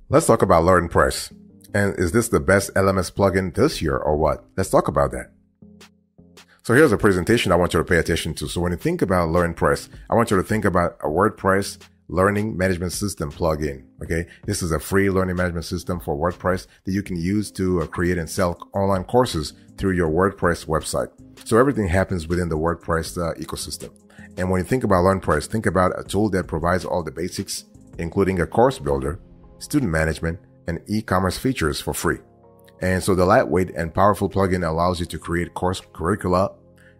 Let's talk about LearnPress. And is this the best LMS plugin this year or what? Let's talk about that. So here's a presentation I want you to pay attention to. So when you think about LearnPress, I want you to think about a WordPress learning management system plugin. Okay. This is a free learning management system for WordPress that you can use to create and sell online courses through your WordPress website. So everything happens within the WordPress ecosystem. And when you think about LearnPress, think about a tool that provides all the basics, including a course builder, student management, and e-commerce features for free. And so the lightweight and powerful plugin allows you to create course curricula,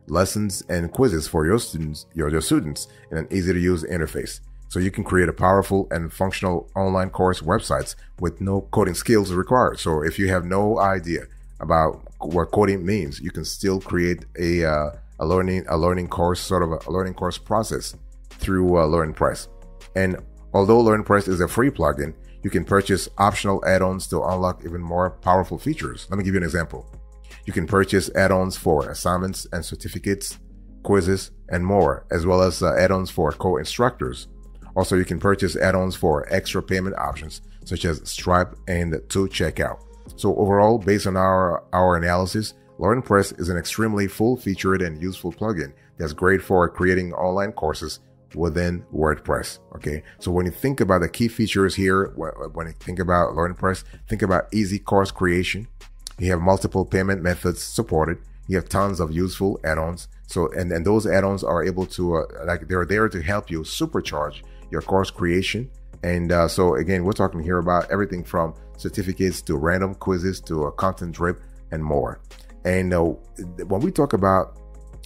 lessons, and quizzes for your students in an easy to use interface. So you can create a powerful and functional online course websites with no coding skills required. So if you have no idea about what coding means, you can still create a learning course process through LearnPress. And although LearnPress is a free plugin, you can purchase optional add-ons to unlock even more powerful features. Let me give you an example. You can purchase add-ons for assignments and certificates, quizzes, and more, as well as add-ons for co-instructors. Also, you can purchase add-ons for extra payment options, such as Stripe and to checkout. So overall, based on our analysis, LearnPress is an extremely full-featured and useful plugin that's great for creating online courses within WordPress. Okay. So when you think about the key features here, when you think about LearnPress, think about easy course creation. You have multiple payment methods supported. You have tons of useful add-ons. So, and those add-ons are able to, they're there to help you supercharge your course creation. And so again, we're talking here about everything from certificates to random quizzes to a content drip and more. And when we talk about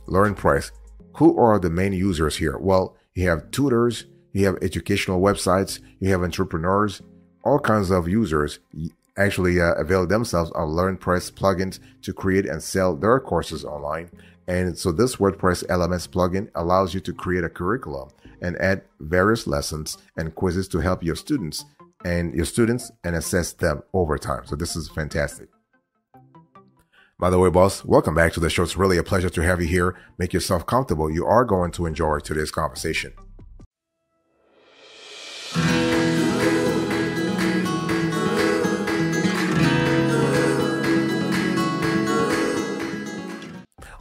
LearnPress, who are the main users here? Well, you have tutors, you have educational websites, you have entrepreneurs, all kinds of users actually avail themselves of LearnPress plugins to create and sell their courses online. And so this WordPress LMS plugin allows you to create a curriculum and add various lessons and quizzes to help your students and assess them over time. So this is fantastic. By the way, boss, welcome back to the show. It's really a pleasure to have you here. Make yourself comfortable. You are going to enjoy today's conversation.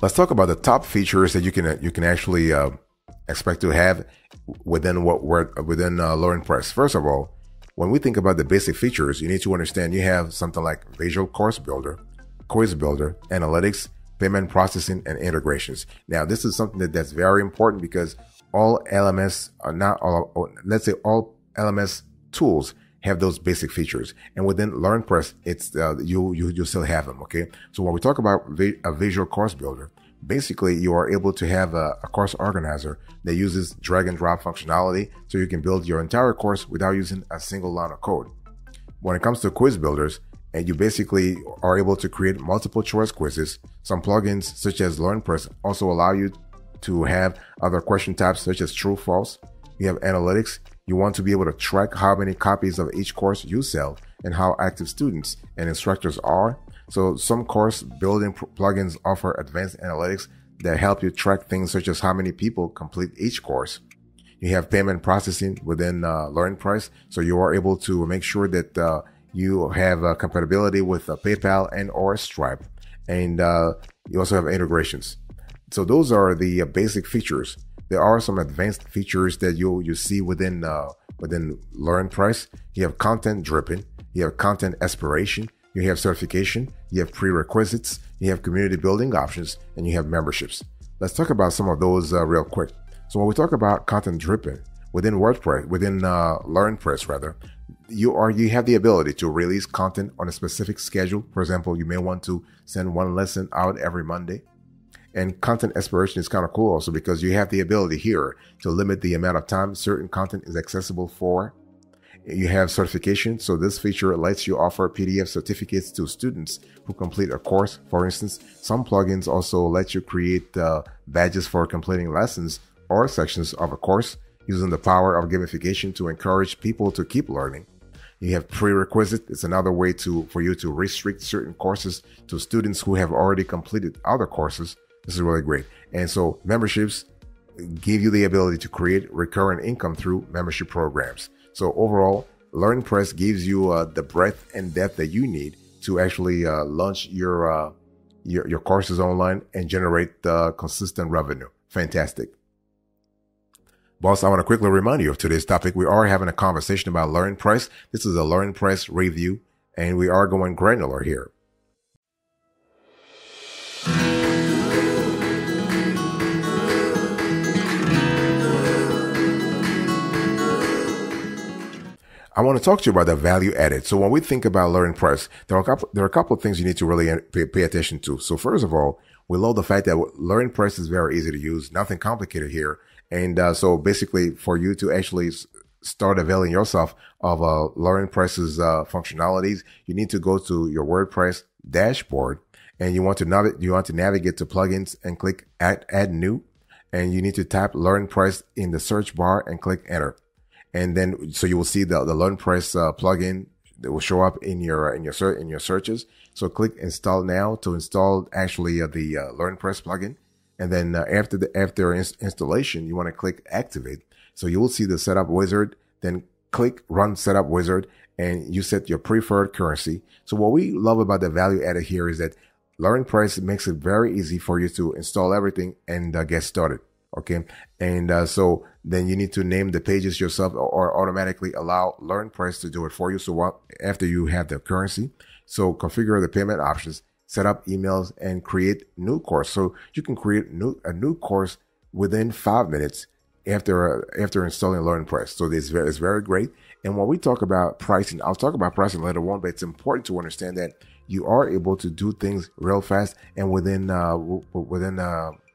Let's talk about the top features that you can actually expect to have within LearnPress. First of all, when we think about the basic features, you need to understand you have something like Visual Course Builder, Quiz Builder, Analytics, Payment Processing, and Integrations. Now, this is something that's very important because all LMS all LMS tools have those basic features, and within LearnPress, it's you still have them. Okay, so when we talk about a Visual Course Builder, basically you are able to have a course organizer that uses drag and drop functionality, so you can build your entire course without using a single line of code. When it comes to quiz builders, and you basically are able to create multiple choice quizzes. Some plugins such as LearnPress also allow you to have other question types such as true, false. You have analytics. You want to be able to track how many copies of each course you sell and how active students and instructors are. So some course building plugins offer advanced analytics that help you track things such as how many people complete each course. You have payment processing within LearnPress. So you are able to make sure that you have compatibility with PayPal and or Stripe, and you also have integrations. So those are the basic features. There are some advanced features that you see within LearnPress. You have content dripping, you have content aspiration, you have certification, you have prerequisites, you have community building options, and you have memberships. Let's talk about some of those real quick. So when we talk about content dripping within LearnPress rather, you have the ability to release content on a specific schedule. For example, you may want to send one lesson out every Monday. And content aspiration is kind of cool also because you have the ability here to limit the amount of time certain content is accessible for. You have certification. So this feature lets you offer PDF certificates to students who complete a course. For instance, some plugins also let you create badges for completing lessons or sections of a course using the power of gamification to encourage people to keep learning. You have prerequisite. It's another way for you to restrict certain courses to students who have already completed other courses. This is really great. And so memberships give you the ability to create recurrent income through membership programs. So overall, LearnPress gives you the breadth and depth that you need to actually launch your courses online and generate consistent revenue. Fantastic. Boss, I want to quickly remind you of today's topic. We are having a conversation about LearnPress. This is a LearnPress review, and we are going granular here. I want to talk to you about the value added. So when we think about LearnPress, there are a couple of things you need to really pay attention to. So first of all, we love the fact that LearnPress is very easy to use, nothing complicated here. And so basically for you to actually start availing yourself of LearnPress's functionalities, you need to go to your WordPress dashboard, and you want to navigate to plugins and click add new, and you need to type LearnPress in the search bar and click enter. And then, so you will see the LearnPress plugin that will show up in your searches. So click install now to install actually the LearnPress plugin. And then after installation, you want to click activate. So you will see the setup wizard. Then click run setup wizard, and you set your preferred currency. So what we love about the value added here is that LearnPress makes it very easy for you to install everything and get started. Okay. And so then you need to name the pages yourself or automatically allow LearnPress to do it for you. So after you have the currency, so configure the payment options, set up emails, and create new course. So you can create a new course within 5 minutes after installing LearnPress. So it's very great. And when we talk about pricing, I'll talk about pricing later on, but it's important to understand that you are able to do things real fast and within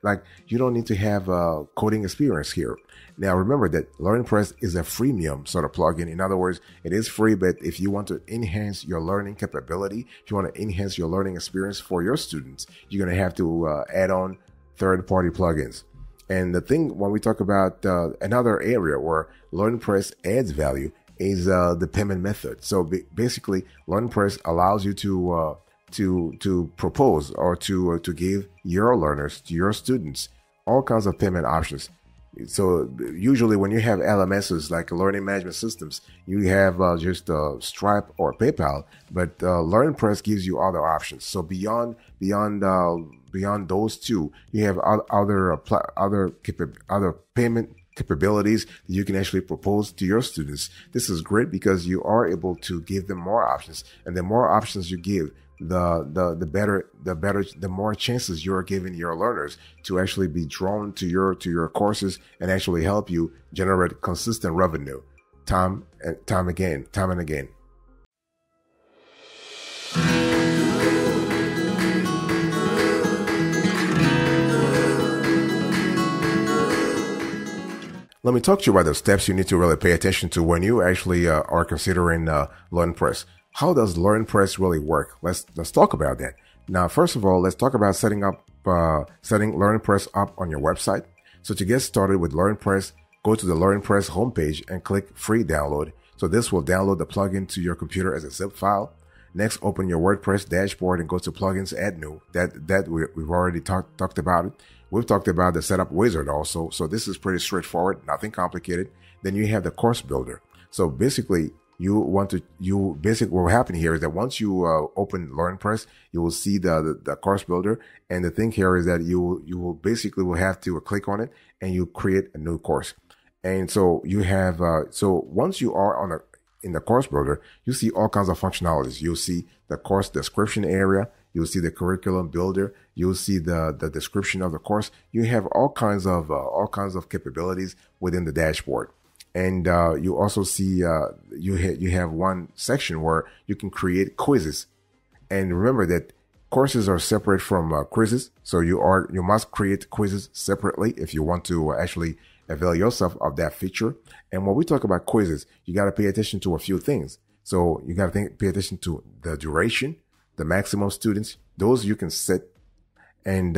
like you don't need to have coding experience here. Now remember that LearnPress is a freemium sort of plugin. In other words, it is free, but if you want to enhance your learning capability, if you want to enhance your learning experience for your students, you're going to have to add on third-party plugins. And the thing when we talk about another area where LearnPress adds value is the payment method. So basically, LearnPress allows you to propose or to give your learners, to your students, all kinds of payment options. So usually when you have LMSs like learning management systems, you have just Stripe or PayPal, but LearnPress gives you other options. So beyond those two, you have other payment capabilities that you can actually propose to your students. This is great because you are able to give them more options, and the more options you give, the better, the more chances you're giving your learners to actually be drawn to your courses and actually help you generate consistent revenue time and again. Let me talk to you about the steps you need to really pay attention to when you actually are considering LearnPress. How does LearnPress really work? Let's talk about that. Now, first of all, let's talk about setting LearnPress up on your website. So to get started with LearnPress, go to the LearnPress homepage and click free download. So this will download the plugin to your computer as a zip file. Next, open your WordPress dashboard and go to plugins, add new. That we've already talked about it. We've talked about the setup wizard also. So this is pretty straightforward, nothing complicated. Then you have the course builder. So basically, what will happen here is that once you open LearnPress, you will see the course builder. And the thing here is that you will have to click on it and you create a new course. And so you have, so once you are in the course builder, you see all kinds of functionalities. You'll see the course description area. You'll see the curriculum builder. You'll see the description of the course. You have all kinds of capabilities within the dashboard. And you also see you have one section where you can create quizzes. And remember that courses are separate from quizzes, so you must create quizzes separately if you want to actually avail yourself of that feature. And when we talk about quizzes, you got to pay attention to a few things. So you got to pay attention to the duration, the maximum students, those you can set, and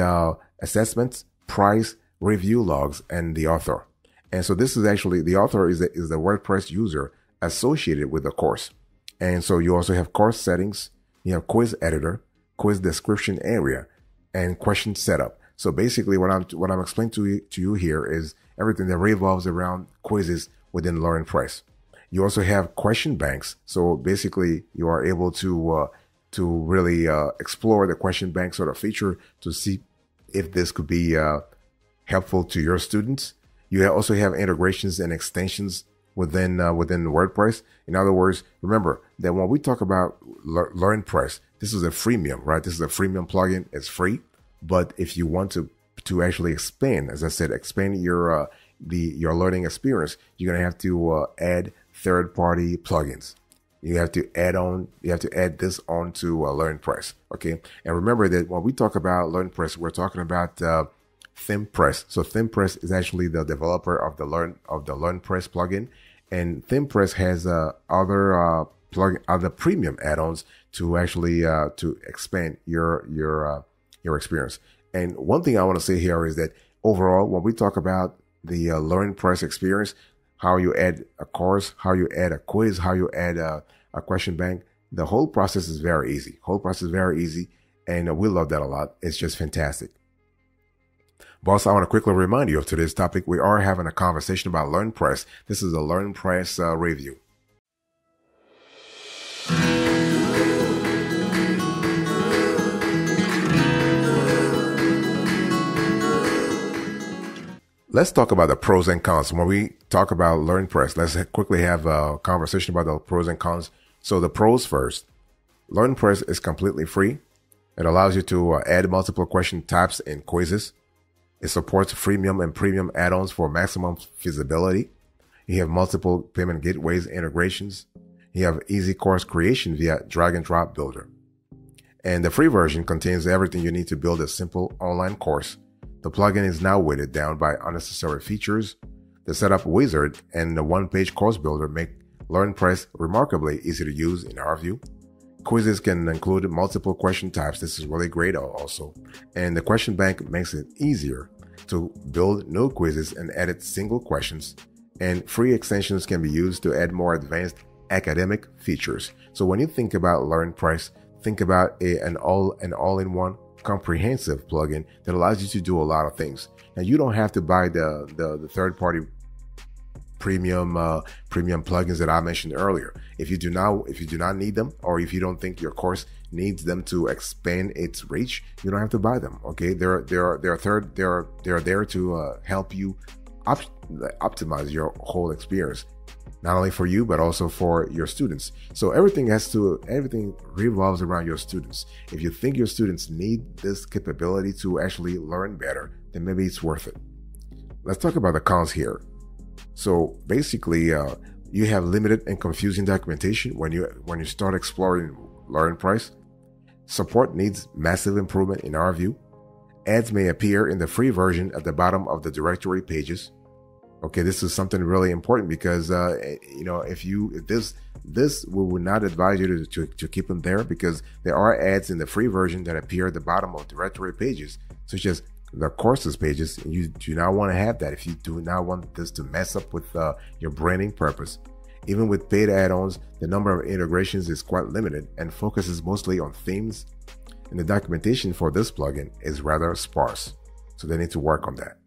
assessments, price, review logs, and the author. And so this is actually, the author is the WordPress user associated with the course. And so you also have course settings, you have quiz editor, quiz description area, and question setup. So basically what I'm explaining to you here is everything that revolves around quizzes within LearnPress. You also have question banks. So basically, you are able to really explore the question bank sort of feature to see if this could be helpful to your students. You also have integrations and extensions within WordPress. In other words, remember that when we talk about LearnPress, this is a freemium, right? This is a freemium plugin. It's free, but if you want to actually expand, as I said, expand your learning experience, you're gonna have to add third-party plugins. You have to add this onto LearnPress, okay? And remember that when we talk about LearnPress, we're talking about ThemePress. So ThemePress is actually the developer of the LearnPress plugin, and ThemePress has other premium add-ons to actually to expand your experience. And one thing I want to say here is that overall, when we talk about the LearnPress experience, how you add a course, how you add a quiz, how you add a question bank, the whole process is very easy. And we love that a lot. It's just fantastic. Boss, I want to quickly remind you of today's topic. We are having a conversation about LearnPress. This is a LearnPress review. Let's talk about the pros and cons. When we talk about LearnPress, let's quickly have a conversation about the pros and cons. So the pros first. LearnPress is completely free. It allows you to add multiple question types and quizzes. It supports freemium and premium add-ons for maximum feasibility. You have multiple payment gateways integrations. You have easy course creation via drag and drop builder. And the free version contains everything you need to build a simple online course. The plugin is now weighted down by unnecessary features. The setup wizard and the one-page course builder make LearnPress remarkably easy to use in our view. Quizzes can include multiple question types. This is really great also. And the question bank makes it easier to build new quizzes and edit single questions. And free extensions can be used to add more advanced academic features. So when you think about LearnPress, think about an all-in-one comprehensive plugin that allows you to do a lot of things. Now you don't have to buy the third-party premium plugins that I mentioned earlier. If you do not need them, or if you don't think your course needs them to expand its reach, you don't have to buy them. Okay, they're there to help you optimize your whole experience, not only for you but also for your students. So everything revolves around your students. If you think your students need this capability to actually learn better, then maybe it's worth it. Let's talk about the cons here. So basically, you have limited and confusing documentation when you start exploring LearnPress. Support needs massive improvement in our view. Ads may appear in the free version at the bottom of the directory pages. Okay, this is something really important because we would not advise you to keep them there, because there are ads in the free version that appear at the bottom of directory pages, such as the courses pages. You do not want to have that if you do not want this to mess up with your branding purpose. Even with paid add-ons, the number of integrations is quite limited and focuses mostly on themes, and the documentation for this plugin is rather sparse, so they need to work on that.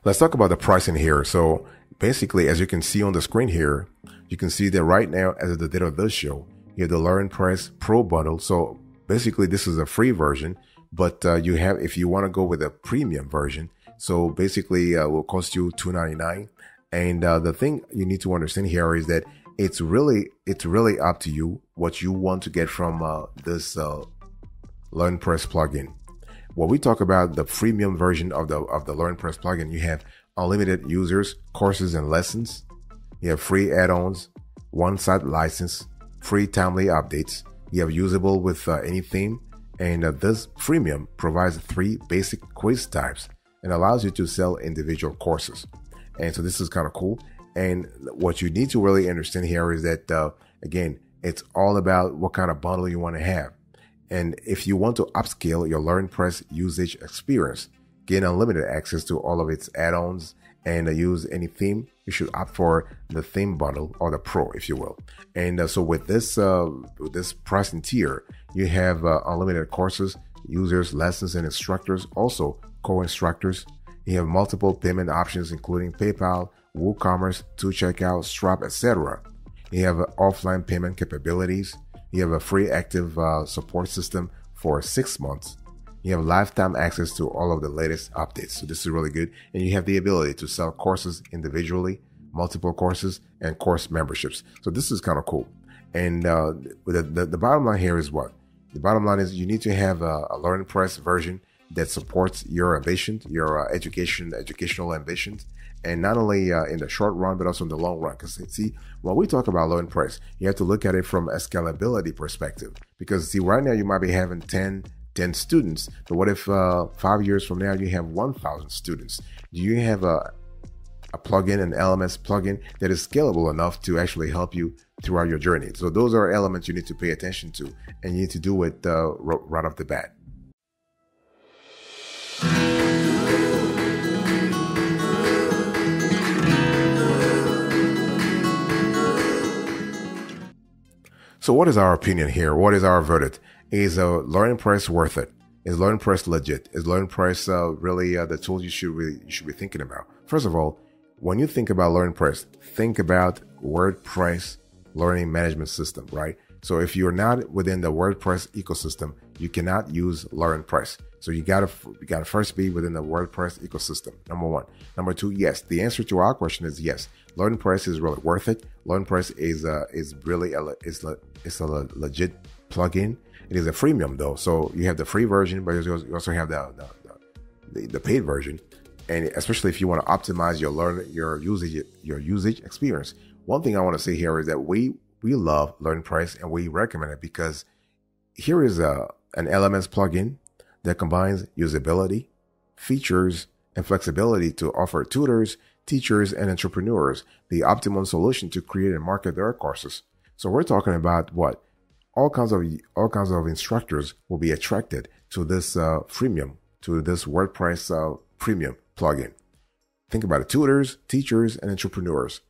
Let's talk about the pricing here. So basically, as you can see on the screen here, you can see that right now, as of the date of this show, you have the LearnPress Pro bundle. So basically, this is a free version, but if you want to go with a premium version, so basically it will cost you $2.99. And the thing you need to understand here is that it's really up to you what you want to get from this LearnPress plugin. When we talk about the freemium version of the LearnPress plugin, you have unlimited users, courses, and lessons. You have free add-ons, one-site license, free timely updates. You have usable with any theme, and this freemium provides 3 basic quiz types and allows you to sell individual courses. And so this is kind of cool. And what you need to really understand here is that again, it's all about what kind of bundle you want to have. And if you want to upscale your LearnPress usage experience, gain unlimited access to all of its add-ons, and use any theme you should opt for the theme bundle or the pro, if you will. And so with this pricing tier, you have unlimited courses, users, lessons, and instructors, also co-instructors. You have multiple payment options, including PayPal, WooCommerce, 2Checkout, Stripe, etc. You have offline payment capabilities. You have a free active support system for 6 months. You have lifetime access to all of the latest updates. So this is really good. And you have the ability to sell courses individually, multiple courses, and course memberships. So this is kind of cool. And the bottom line here is what? The bottom line is you need to have a LearnPress version that supports your ambitions, your educational ambitions, and not only in the short run, but also in the long run. Because see, when we talk about LearnPress, you have to look at it from a scalability perspective. Because see, right now you might be having 10 students, but what if 5 years from now you have 1,000 students? Do you have a plugin, an LMS plugin that is scalable enough to actually help you throughout your journey? So those are elements you need to pay attention to, and you need to do it right off the bat. So what is our opinion here? What is our verdict? Is LearnPress worth it? Is LearnPress legit? Is LearnPress really the tool you should be thinking about? First of all, when you think about LearnPress, think about WordPress learning management system, right? So if you're not within the WordPress ecosystem, you cannot use LearnPress. So you gotta first be within the WordPress ecosystem. Number one. Number two, yes. The answer to our question is yes. LearnPress is really worth it. LearnPress is really a legit plugin. It is a freemium though, so you have the free version, but you also have the paid version. And especially if you want to optimize your usage experience. One thing I want to say here is that we love LearnPress and we recommend it because here is an LMS plugin that combines usability, features, and flexibility to offer tutors, teachers, and entrepreneurs the optimum solution to create and market their courses. So we're talking about what? All kinds of instructors will be attracted to this freemium, to this WordPress premium plugin. Think about it: tutors, teachers, and entrepreneurs.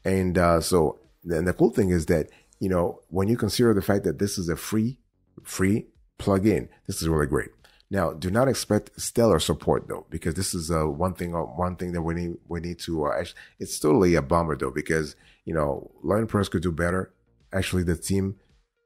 And so then the cool thing is that, you know, when you consider the fact that this is a free plugin, this is really great. Now, do not expect stellar support though, because this is one thing that we need to. It's totally a bummer though, because you know LearnPress could do better. Actually, the team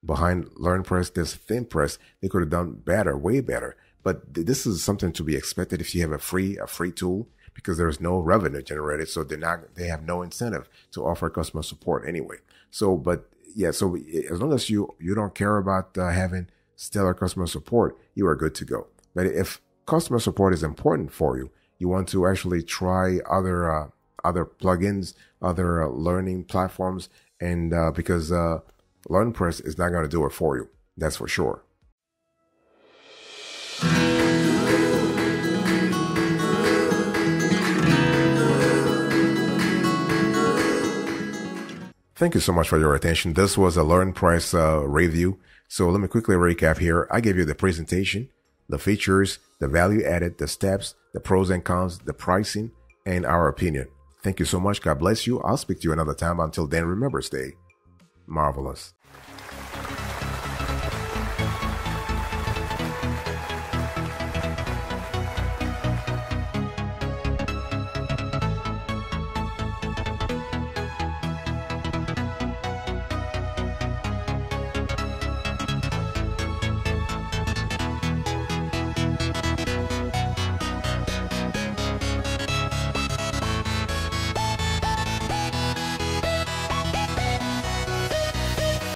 behind LearnPress, this ThinkPress, they could have done better, way better. But this is something to be expected if you have a free tool, because there's no revenue generated, so they have no incentive to offer customer support anyway. So, but yeah, so as long as you don't care about having stellar customer support, you are good to go. But if customer support is important for you, you want to actually try other plugins, other learning platforms, and because LearnPress is not going to do it for you, that's for sure. Thank you so much for your attention. This was a LearnPress review. So let me quickly recap here. I gave you the presentation, the features, the value added, the steps, the pros and cons, the pricing, and our opinion. Thank you so much. God bless you. I'll speak to you another time. Until then, remember, stay marvelous.